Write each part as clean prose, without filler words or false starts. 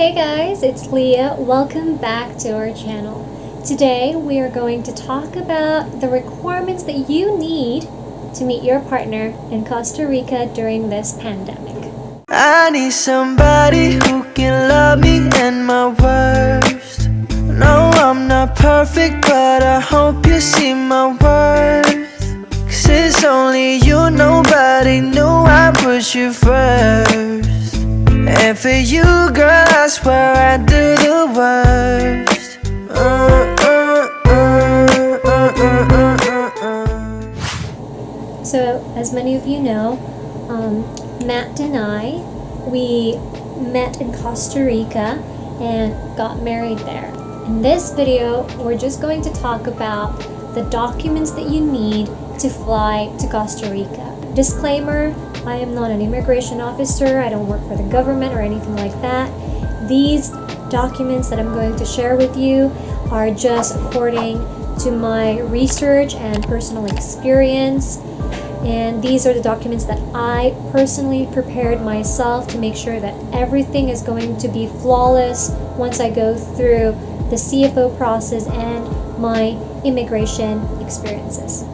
Hey guys, it's Leah. Welcome back to our channel. Today we are going to talk about the requirements that you need to meet your partner in Costa Rica during this pandemic. I need somebody who can love me and my worst. No, I'm not perfect, but I hope you see my worth. 'Cause it's only you, nobody knew I put you first. And for you, girl, I swear I do the worst. So, as many of you know, Matt and I, we met in Costa Rica and got married there. In this video, we're just going to talk about the documents that you need to fly to Costa Rica. Disclaimer, I am not an immigration officer, I don't work for the government or anything like that. These documents that I'm going to share with you are just according to my research and personal experience. And these are the documents that I personally prepared myself to make sure that everything is going to be flawless once I go through the CFO process and my immigration experiences.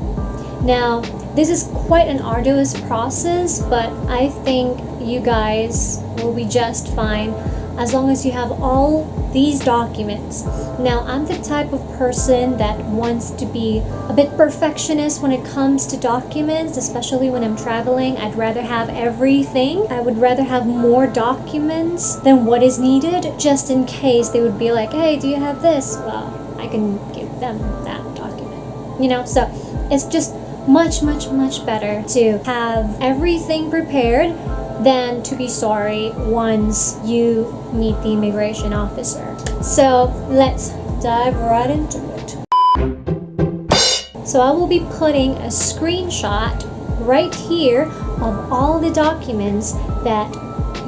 Now, this is quite an arduous process, but I think you guys will be just fine as long as you have all these documents. Now, I'm the type of person that wants to be a bit perfectionist when it comes to documents, especially when I'm traveling. I'd rather have everything. I would rather have more documents than what is needed, just in case they would be like, hey, do you have this? Well, I can give them that document. So it's just much better to have everything prepared than to be sorry once you meet the immigration officer. So let's dive right into it. So I will be putting a screenshot right here of all the documents that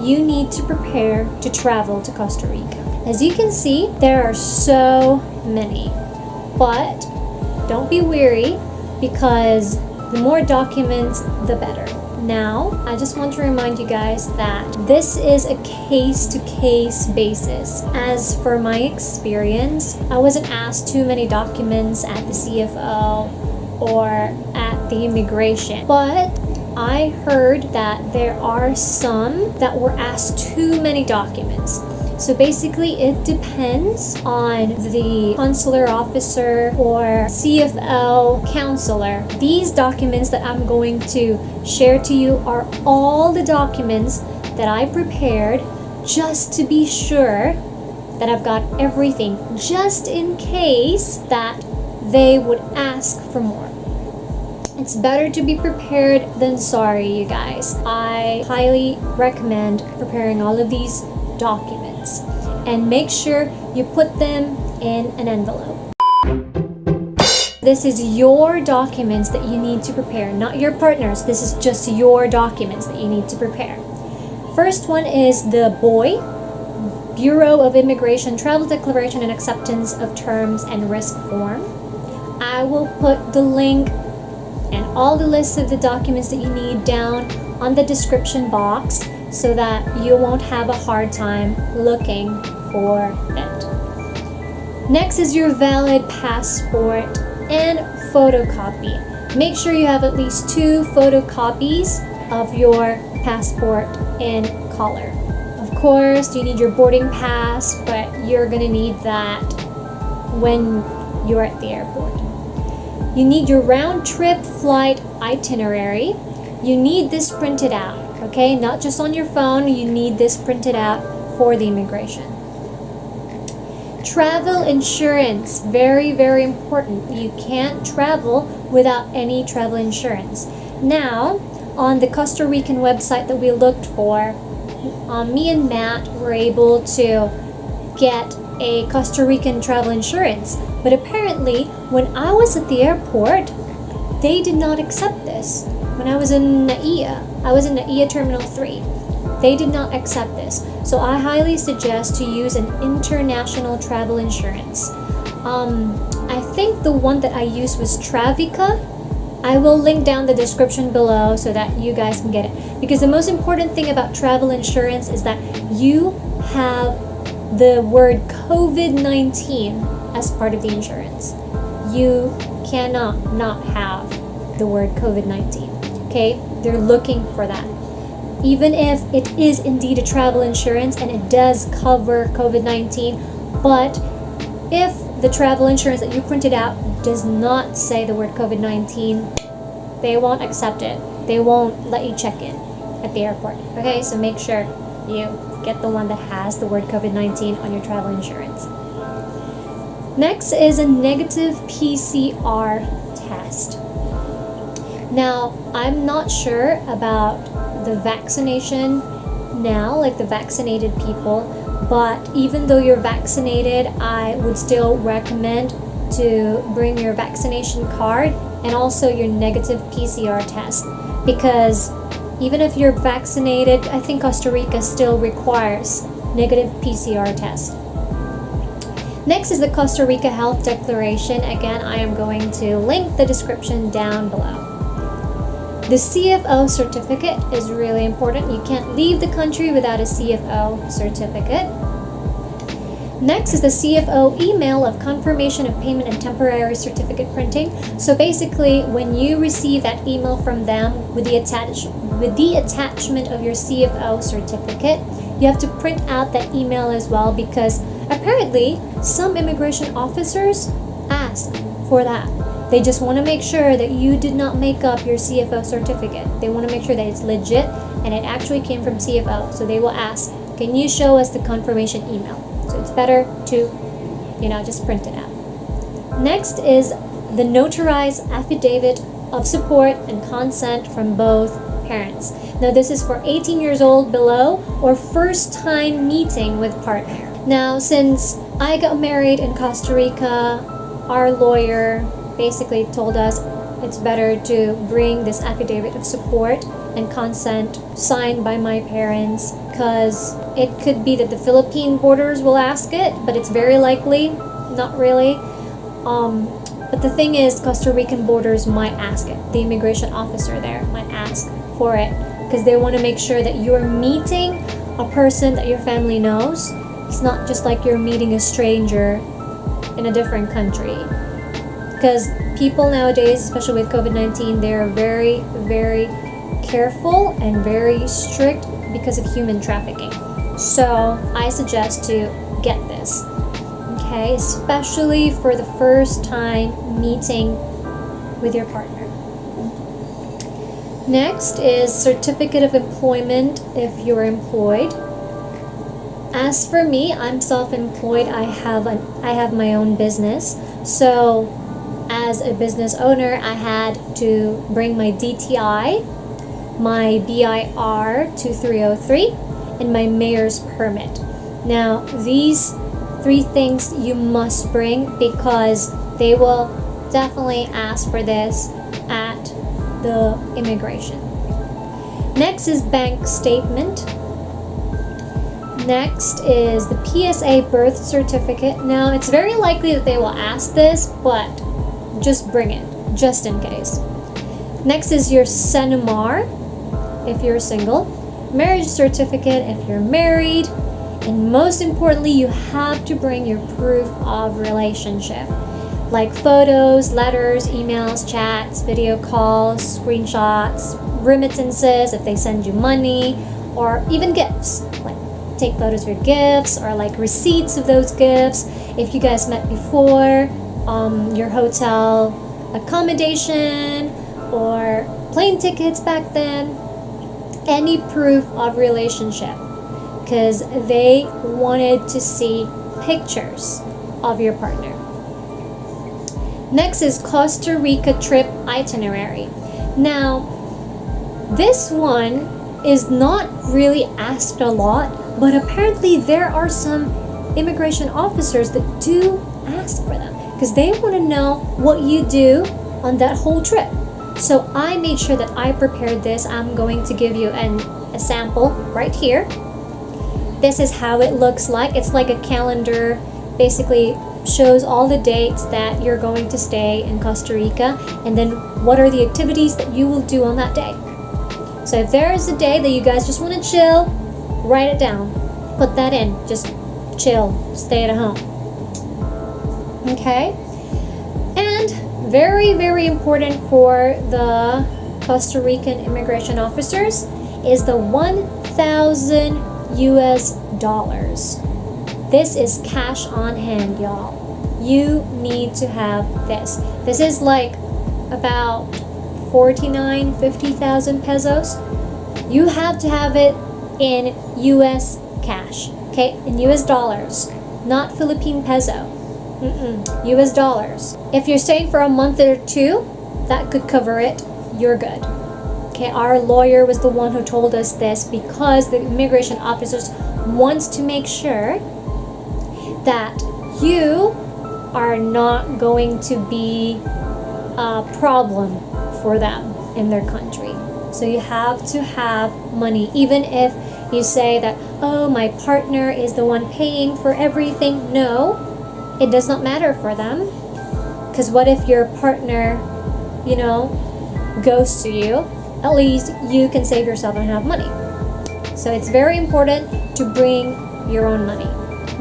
you need to prepare to travel to Costa Rica. As you can see, there are so many, but don't be weary, because the more documents, the better. Now, I just want to remind you guys that this is a case-to-case basis. As for my experience, I wasn't asked too many documents at the CFO or at the immigration, but I heard that there are some that were asked too many documents. So basically, it depends on the consular officer or CFO counselor. These documents that I'm going to share to you are all the documents that I prepared just to be sure that I've got everything, just in case that they would ask for more. It's better to be prepared than sorry, you guys. I highly recommend preparing all of these documents, and make sure you put them in an envelope. This is your documents that you need to prepare, not your partner's. This is just your documents that you need to prepare. First one is the BOI, Bureau of Immigration Travel Declaration and Acceptance of Terms and Risk Form. I will put the link and all the lists of the documents that you need down on the description box, so that you won't have a hard time looking for it. Next is your valid passport and photocopy. Make sure you have at least 2 photocopies of your passport in color. Of course, you need your boarding pass, but you're gonna need that when you're at the airport. You need your round-trip flight itinerary. You need this printed out. Okay, not just on your phone, you need this printed out for the immigration. Travel insurance, very important. You can't travel without any travel insurance. Now, on the Costa Rican website that we looked for, me and Matt were able to get a Costa Rican travel insurance. But apparently, when I was at the airport, they did not accept this. When I was in NAIA, Terminal 3. They did not accept this. So I highly suggest to use an international travel insurance. I think the one that I used was Travica. I will link down the description below so that you guys can get it. Because the most important thing about travel insurance is that you have the word COVID-19 as part of the insurance. You cannot not have the word COVID-19. Okay? They're looking for that. Even if it is indeed a travel insurance and it does cover COVID-19, but if the travel insurance that you printed out does not say the word COVID-19, they won't accept it. They won't let you check in at the airport. Okay, so make sure you get the one that has the word COVID-19 on your travel insurance. Next is a negative PCR test. Now, I'm not sure about the vaccination now, like the vaccinated people, but even though you're vaccinated, I would still recommend to bring your vaccination card and also your negative PCR test, because even if you're vaccinated, I think Costa Rica still requires negative PCR test. Next is the Costa Rica Health Declaration. Again, I am going to link the description down below. The CFO certificate is really important. You can't leave the country without a CFO certificate. Next is the CFO email of confirmation of payment and temporary certificate printing. So basically, when you receive that email from them with the attachment of your CFO certificate, you have to print out that email as well, because apparently some immigration officers ask for that. They just want to make sure that you did not make up your CFO certificate. They want to make sure that it's legit and it actually came from CFO. So they will ask, can you show us the confirmation email? So it's better to, just print it out. Next is the Notarized Affidavit of support and consent from both parents. Now this is for 18 years old below or first time meeting with partner. Now since I got married in Costa Rica, our lawyer basically told us it's better to bring this affidavit of support and consent signed by my parents, because it could be that the Philippine borders will ask it, but it's very likely not really. But the thing is, Costa Rican borders might ask it. The immigration officer there might ask for it, because they want to make sure that you're meeting a person that your family knows. It's not just like you're meeting a stranger in a different country. Because people nowadays, especially with COVID-19, they're very, very careful and very strict because of human trafficking. So I suggest to get this, okay? Especially for the first time meeting with your partner. Next is certificate of employment if you're employed. As for me, I'm self-employed. I have my own business. So as a business owner, I had to bring my DTI, my BIR 2303, and my mayor's permit. Now, these 3 things you must bring because they will definitely ask for this at the immigration. Next is bank statement. Next is the PSA birth certificate. Now, it's very likely that they will ask this, but just bring it, just in case. Next is your CENUMAR, if you're single, marriage certificate if you're married, and most importantly, you have to bring your proof of relationship, like photos, letters, emails, chats, video calls, screenshots, remittances if they send you money, or even gifts, like take photos of your gifts or like receipts of those gifts if you guys met before, your hotel accommodation or plane tickets back then, any proof of relationship, because they wanted to see pictures of your partner. Next is Costa Rica trip itinerary. Now, this one is not really asked a lot, but apparently there are some immigration officers that do ask for them because they want to know what you do on that whole trip. So I made sure that I prepared this. I'm going to give you a sample right here. This is how it looks like. It's like a calendar, basically shows all the dates that you're going to stay in Costa Rica and then what are the activities that you will do on that day. So if there is a day that you guys just want to chill, write it down, put that in, just chill, stay at home. Okay? And very, very important for the Costa Rican immigration officers is the 1,000 US dollars. This is cash on hand, y'all. You need to have this. This is like about 50,000 pesos. You have to have it in US cash, okay? In US dollars, not Philippine peso. US dollars. If you're staying for a month or two, that could cover it. You're good. Okay, our lawyer was the one who told us this because the immigration officers wants to make sure that you are not going to be a problem for them in their country. So you have to have money, even if you say that, oh, my partner is the one paying for everything. No, it does not matter for them. Because what if your partner, goes to you? At least you can save yourself and have money. So it's very important to bring your own money.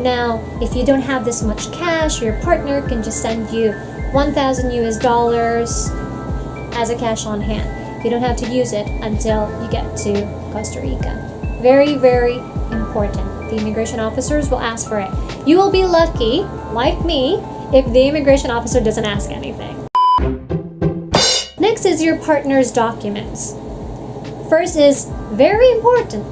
Now, if you don't have this much cash, your partner can just send you 1,000 US dollars as a cash on hand. You don't have to use it until you get to Costa Rica. Very, very important. The immigration officers will ask for it. You will be lucky, like me, if the immigration officer doesn't ask anything. Next is your partner's documents. First is very important.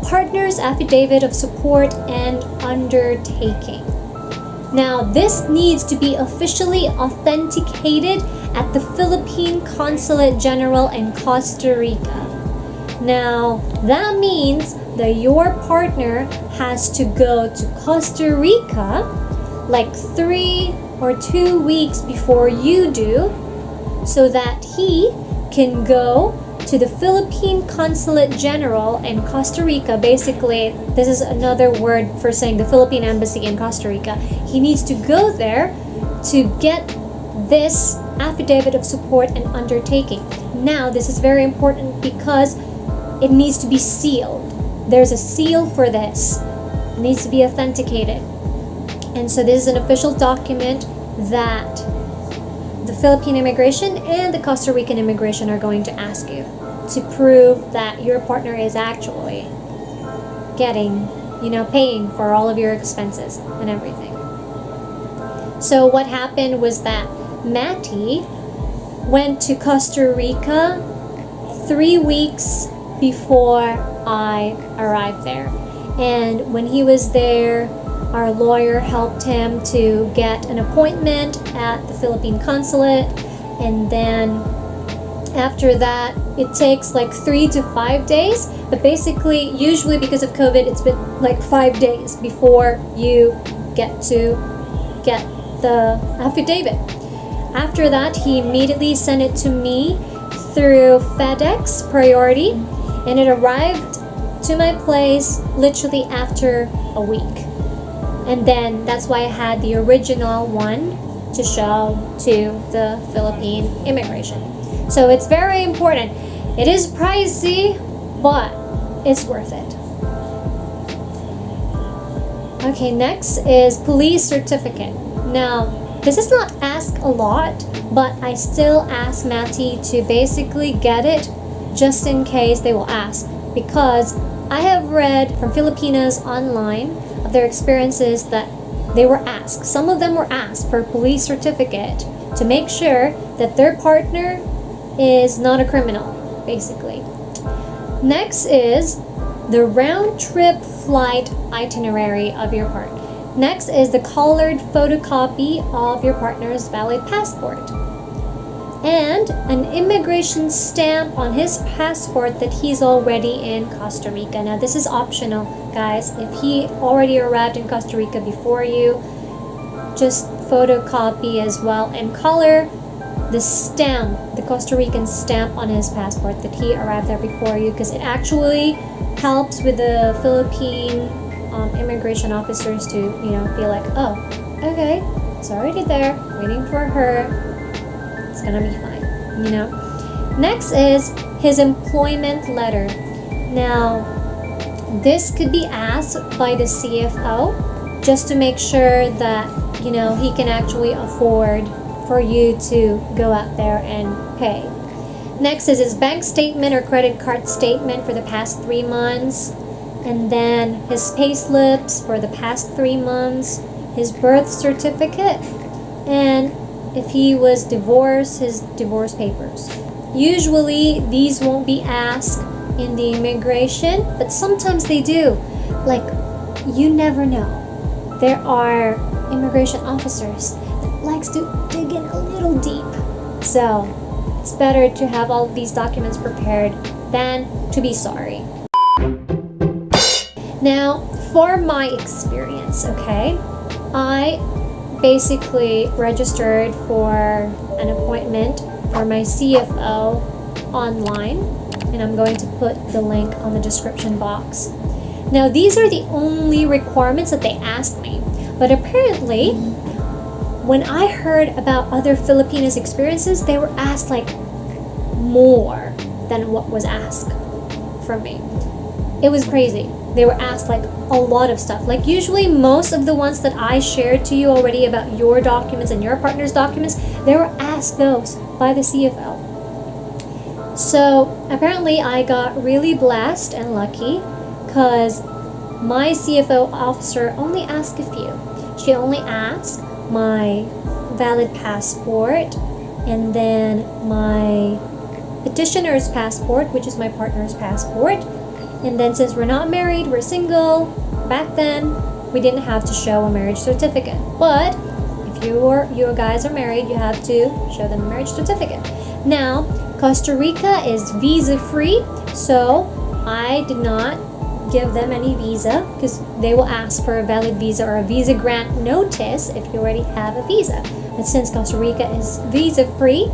Partner's Affidavit of Support and Undertaking. Now, this needs to be officially authenticated at the Philippine Consulate General in Costa Rica. Now, that means that your partner has to go to Costa Rica like 3 or 2 weeks before you do, so that he can go to the Philippine Consulate General in Costa Rica. Basically, this is another word for saying the Philippine Embassy in Costa Rica. He needs to go there to get this Affidavit of Support and Undertaking. Now, this is very important because it needs to be sealed. There's a seal for this. It needs to be authenticated. And so this is an official document that the Philippine immigration and the Costa Rican immigration are going to ask you to prove that your partner is actually getting, paying for all of your expenses and everything. So what happened was that Matty went to Costa Rica 3 weeks before I arrived there. And when he was there, our lawyer helped him to get an appointment at the Philippine Consulate, and then after that, it takes like 3 to 5 days, but basically, usually because of COVID, it's been like 5 days before you get to get the affidavit. After that, he immediately sent it to me through FedEx Priority, and it arrived to my place literally after a week. And then that's why I had the original one to show to the Philippine immigration. So it's very important. It is pricey, but it's worth it. Okay, next is police certificate. Now, this is not asked a lot, but I still ask Matty to basically get it just in case they will ask, because I have read from Filipinos online of their experiences that they were asked. Some of them were asked for a police certificate to make sure that their partner is not a criminal, basically. Next is the round-trip flight itinerary of your partner. Next is the colored photocopy of your partner's valid passport. And an immigration stamp on his passport that he's already in Costa Rica. Now, this is optional, guys. If he already arrived in Costa Rica before you, just photocopy as well and color the stamp, the Costa Rican stamp on his passport that he arrived there before you, because it actually helps with the Philippine immigration officers to, feel like, oh, okay, it's already there, waiting for her. It's gonna be fine, Next is his employment letter. Now, this could be asked by the CFO just to make sure that, you know, he can actually afford for you to go out there and pay. Next is his bank statement or credit card statement for the past 3 months, and then his pay slips for the past 3 months, his birth certificate, and if he was divorced, his divorce papers. Usually these won't be asked in the immigration, but sometimes they do. Like, you never know. There are immigration officers that likes to dig in a little deep. So it's better to have all of these documents prepared than to be sorry. Now, for my experience, okay, I basically registered for an appointment for my CFO online, and I'm going to put the link on the description box. Now, these are the only requirements that they asked me, but apparently when I heard about other Filipinos' experiences, they were asked like more than what was asked from me. It was crazy. They were asked like a lot of stuff. Like, usually most of the ones that I shared to you already about your documents and your partner's documents, they were asked those by the CFO. So apparently I got really blessed and lucky because my CFO officer only asked a few. She only asked my valid passport, and then my petitioner's passport, which is my partner's passport. And then since we're not married, we're single, back then we didn't have to show a marriage certificate. But if you guys are married, you have to show them a marriage certificate. Now, Costa Rica is visa free, so I did not give them any visa because they will ask for a valid visa or a visa grant notice if you already have a visa. But since Costa Rica is visa free,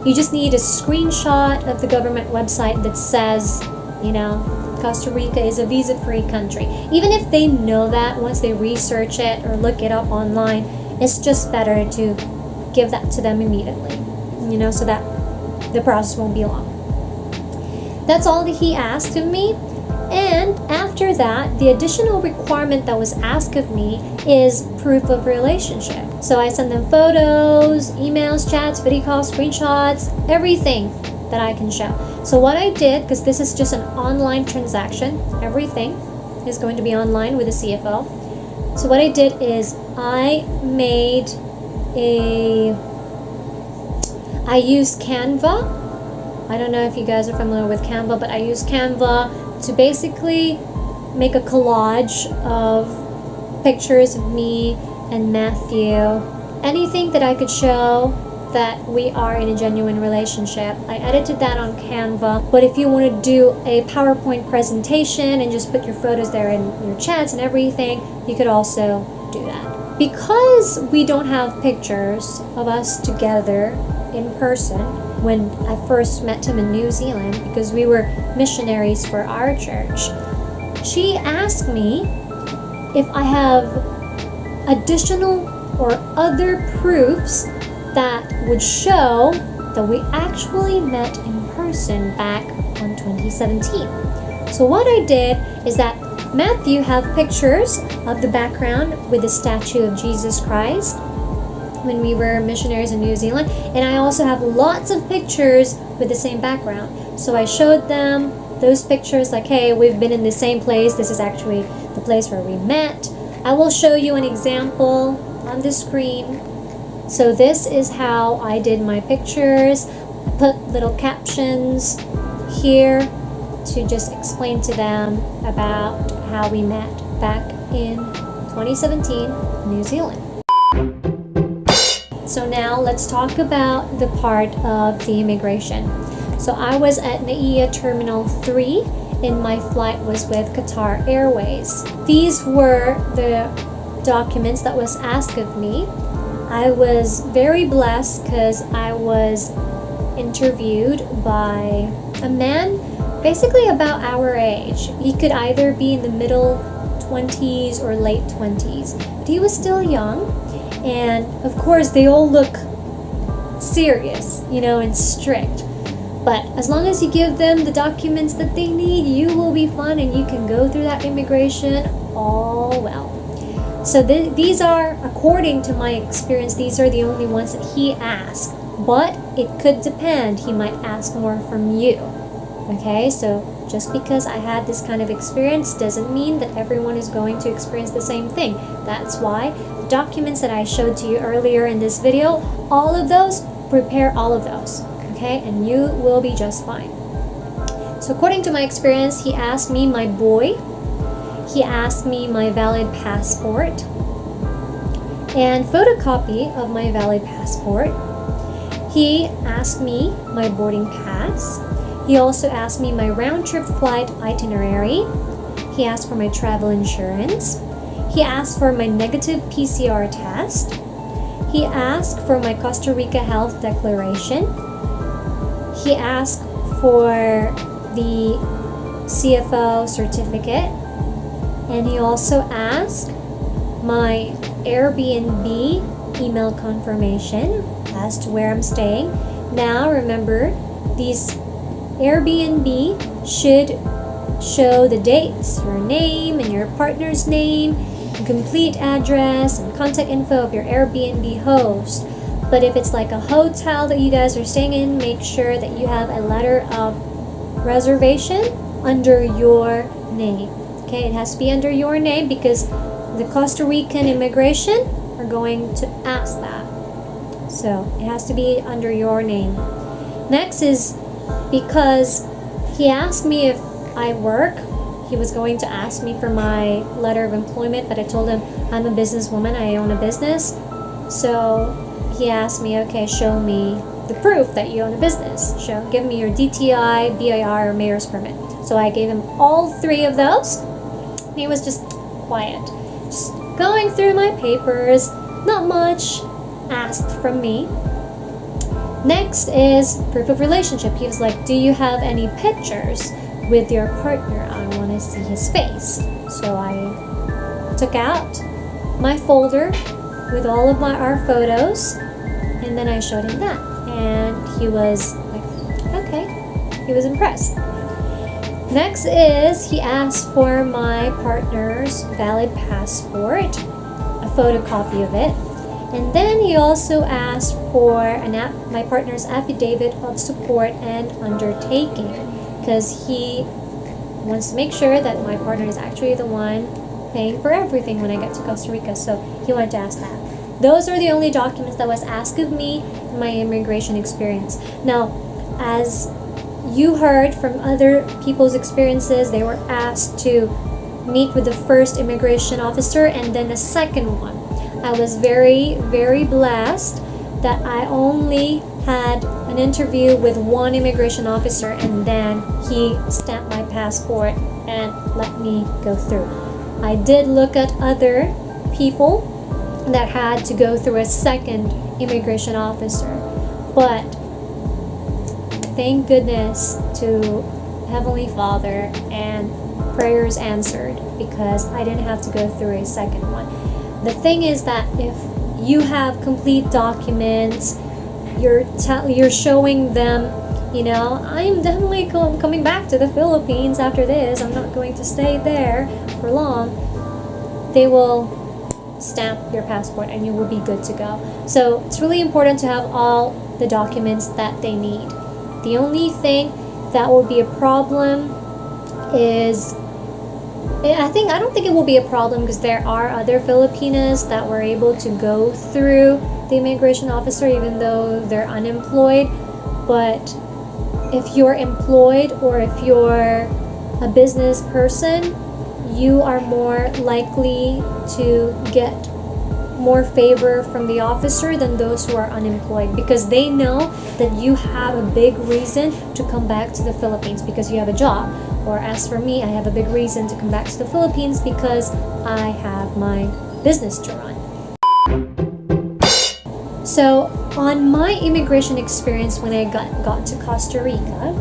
you just need a screenshot of the government website that says, you know, Costa Rica is a visa-free country. Even if they know that, once they research it or look it up online, it's just better to give that to them immediately, you know, so that the process won't be long. That's all that he asked of me. And after that, the additional requirement that was asked of me is proof of relationship. So I send them photos, emails, chats, video calls, screenshots, everything that I can show. So what I did, because this is just an online transaction, everything is going to be online with the CFO. So what I did is I used Canva. I don't know if you guys are familiar with Canva, but I used Canva to basically make a collage of pictures of me and Matthew. Anything that I could show that we are in a genuine relationship. I edited that on Canva, but if you want to do a PowerPoint presentation and just put your photos there and your chats and everything, you could also do that. Because we don't have pictures of us together in person when I first met him in New Zealand, because we were missionaries for our church, she asked me if I have additional or other proofs that would show that we actually met in person back on 2017. So what I did is that Matthew have pictures of the background with the statue of Jesus Christ when we were missionaries in New Zealand, and I also have lots of pictures with the same background. So I showed them those pictures, like, hey, we've been in the same place. This is actually the place where we met. I will show you an example on the screen. So this is how I did my pictures. I put little captions here to just explain to them about how we met back in 2017, New Zealand. So now let's talk about the part of the immigration. So I was at NAIA Terminal 3 and my flight was with Qatar Airways. These were the documents that was asked of me. I was very blessed because I was interviewed by a man basically about our age. He could either be in the middle 20s or late 20s, but he was still young. And of course, they all look serious, you know, and strict. But as long as you give them the documents that they need, you will be fine and you can go through that immigration all well. So these are, according to my experience, these are the only ones that he asked. But it could depend. He might ask more from you. Okay, so just because I had this kind of experience doesn't mean that everyone is going to experience the same thing. That's why the documents that I showed to you earlier in this video, all of those, prepare all of those. Okay, and you will be just fine. So according to my experience, he asked me my boy. He asked me my valid passport and photocopy of my valid passport. He asked me my boarding pass. He also asked me my round-trip flight itinerary. He asked for my travel insurance. He asked for my negative PCR test. He asked for my Costa Rica health declaration. He asked for the CFO certificate. And he also asked my Airbnb email confirmation as to where I'm staying. Now remember, these Airbnb should show the dates, your name and your partner's name, and complete address and contact info of your Airbnb host. But if it's like a hotel that you guys are staying in, make sure that you have a letter of reservation under your name. Okay, it has to be under your name because the Costa Rican immigration are going to ask that. So it has to be under your name. Next is because he asked me if I work. He was going to ask me for my letter of employment, but I told him I'm a businesswoman, I own a business. So he asked me, okay, show me the proof that you own a business. Give me your DTI, BIR, or mayor's permit. So I gave him all three of those. He was just quiet, just going through my papers, not much asked from me. Next is proof of relationship. He was like, do you have any pictures with your partner? I want to see his face. So I took out my folder with all of our photos, and then I showed him that, and he was like, okay, he was impressed. Next is he asked for my partner's valid passport, a photocopy of it, and then he also asked for my partner's affidavit of support and undertaking, because he wants to make sure that my partner is actually the one paying for everything when I get to Costa Rica. So he wanted to ask that. Those are the only documents that was asked of me in my immigration experience. Now, as you heard from other people's experiences, they were asked to meet with the first immigration officer and then the second one. I was very, very blessed that I only had an interview with one immigration officer, and then he stamped my passport and let me go through. I did look at other people that had to go through a second immigration officer, but thank goodness to Heavenly Father and prayers answered, because I didn't have to go through a second one. The thing is that if you have complete documents, you're showing them, I'm definitely coming back to the Philippines after this, I'm not going to stay there for long, they will stamp your passport and you will be good to go. So it's really important to have all the documents that they need. The only thing that will be a problem is, I don't think it will be a problem, because there are other Filipinos that were able to go through the immigration officer even though they're unemployed. But if you're employed or if you're a business person, you are more likely to get more favor from the officer than those who are unemployed, because they know that you have a big reason to come back to the Philippines because you have a job. Or as for me, I have a big reason to come back to the Philippines because I have my business to run. So on my immigration experience when I got to Costa Rica,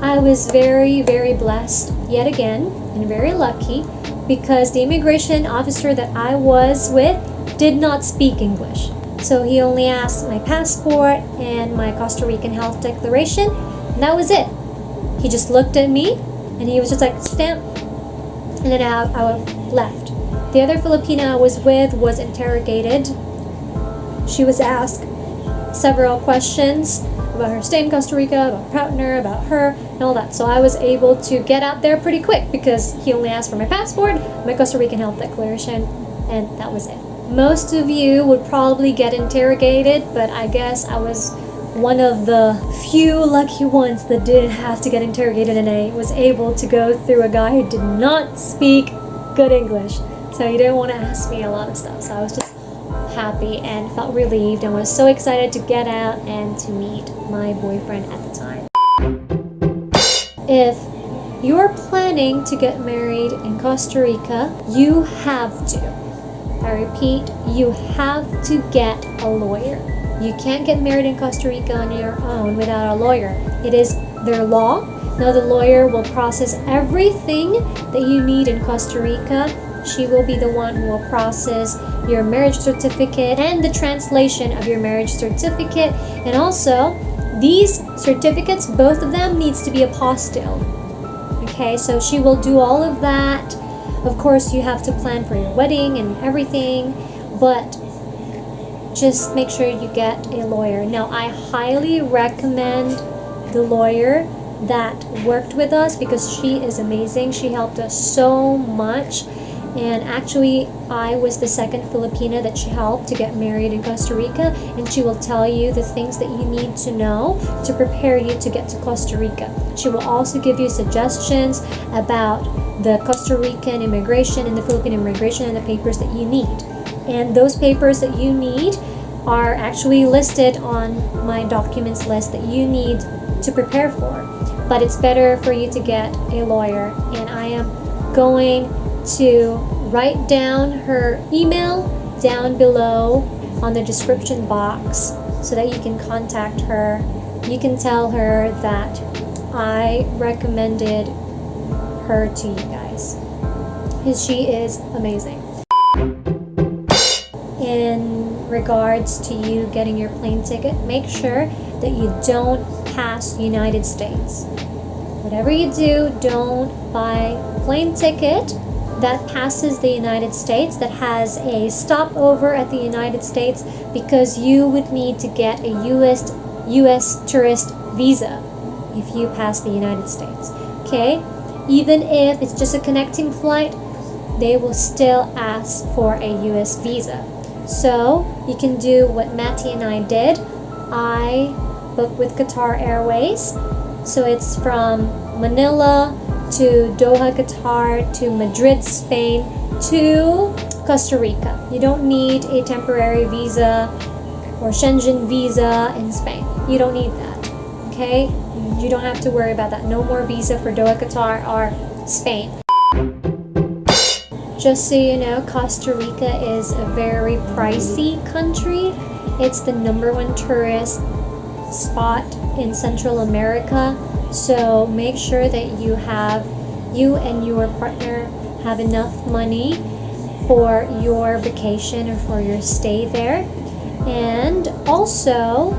I was very, very blessed yet again and very lucky, because the immigration officer that I was with did not speak English. So he only asked my passport and my Costa Rican health declaration, and that was it. He just looked at me and he was just like, stamp, and then I left. The other Filipina I was with was interrogated. She was asked several questions about her stay in Costa Rica, about her partner, about her, and all that. So I was able to get out there pretty quick because he only asked for my passport, my Costa Rican health declaration, and that was it. Most of you would probably get interrogated, but I guess I was one of the few lucky ones that didn't have to get interrogated, and I was able to go through a guy who did not speak good English. So he didn't want to ask me a lot of stuff. So I was just happy and felt relieved and was so excited to get out and to meet my boyfriend at the time. If you're planning to get married in Costa Rica, you have to. I repeat, you have to get a lawyer. You can't get married in Costa Rica on your own without a lawyer. It is their law. Now the lawyer will process everything that you need in Costa Rica. She will be the one who will process your marriage certificate and the translation of your marriage certificate. And also, these certificates, both of them, needs to be apostilled. Okay, so she will do all of that. Of course, you have to plan for your wedding and everything, but just make sure you get a lawyer. Now, I highly recommend the lawyer that worked with us because she is amazing. She helped us so much. And actually, I was the second Filipina that she helped to get married in Costa Rica, and she will tell you the things that you need to know to prepare you to get to Costa Rica. She will also give you suggestions about the Costa Rican immigration and the Philippine immigration and the papers that you need. And those papers that you need are actually listed on my documents list that you need to prepare for. But it's better for you to get a lawyer, and I am going to write down her email down below on the description box so that you can contact her. You can tell her that I recommended her to you guys because she is amazing. In regards to you getting your plane ticket, make sure that you don't pass the United States. Whatever you do, don't buy a plane ticket that passes the United States, that has a stopover at the United States, because you would need to get a US tourist visa if you pass the United States. Okay? Even if it's just a connecting flight, they will still ask for a US visa. So you can do what Matty and I did. I booked with Qatar Airways. So it's from Manila to Doha, Qatar, to Madrid, Spain, to Costa Rica. You don't need a temporary visa or Schengen visa in Spain. You don't need that, okay? You don't have to worry about that. No more visa for Doha, Qatar, or Spain. Just so you know, Costa Rica is a very pricey country. It's the #1 tourist spot in Central America. So make sure that you and your partner have enough money for your vacation or for your stay there. And also,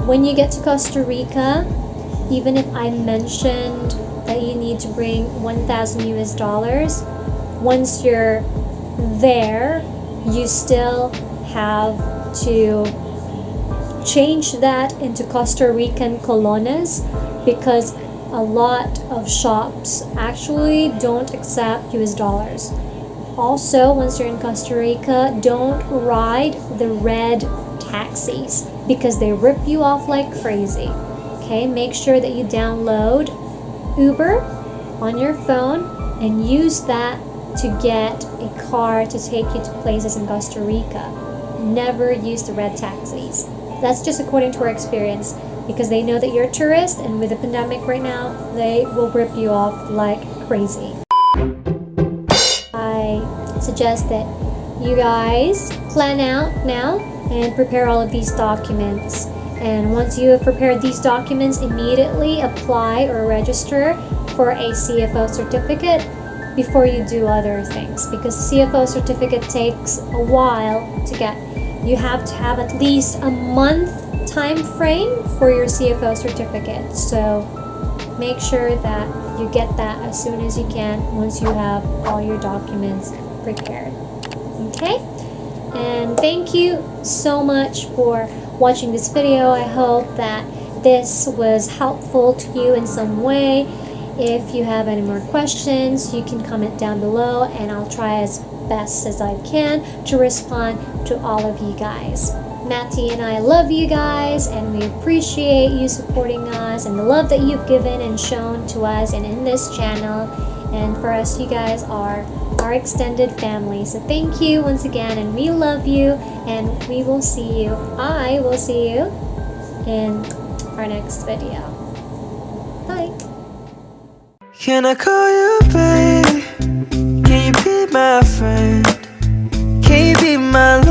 when you get to Costa Rica, even if I mentioned that you need to bring $1,000 US, once you're there, you still have to change that into Costa Rican colones because a lot of shops actually don't accept US dollars. Also, once you're in Costa Rica, don't ride the red taxis because they rip you off like crazy. Okay, make sure that you download Uber on your phone and use that to get a car to take you to places in Costa Rica. Never use the red taxis. That's just according to our experience because they know that you're a tourist, and with the pandemic right now, they will rip you off like crazy. I suggest that you guys plan out now and prepare all of these documents. And once you have prepared these documents, immediately apply or register for a CFO certificate before you do other things, because the CFO certificate takes a while to get. You have to have at least a month time frame for your CFO certificate. So make sure that you get that as soon as you can once you have all your documents prepared. Okay? And thank you so much for watching this video. I hope that this was helpful to you in some way. If you have any more questions, you can comment down below and I'll try as best as I can to respond to all of you guys. Matty and I love you guys and we appreciate you supporting us and the love that you've given and shown to us and in this channel. And for us, you guys are our extended family. So thank you once again and we love you and we will see you. I will see you in our next video. Bye. Can I call you babe? Can you be my friend? Can you be my love?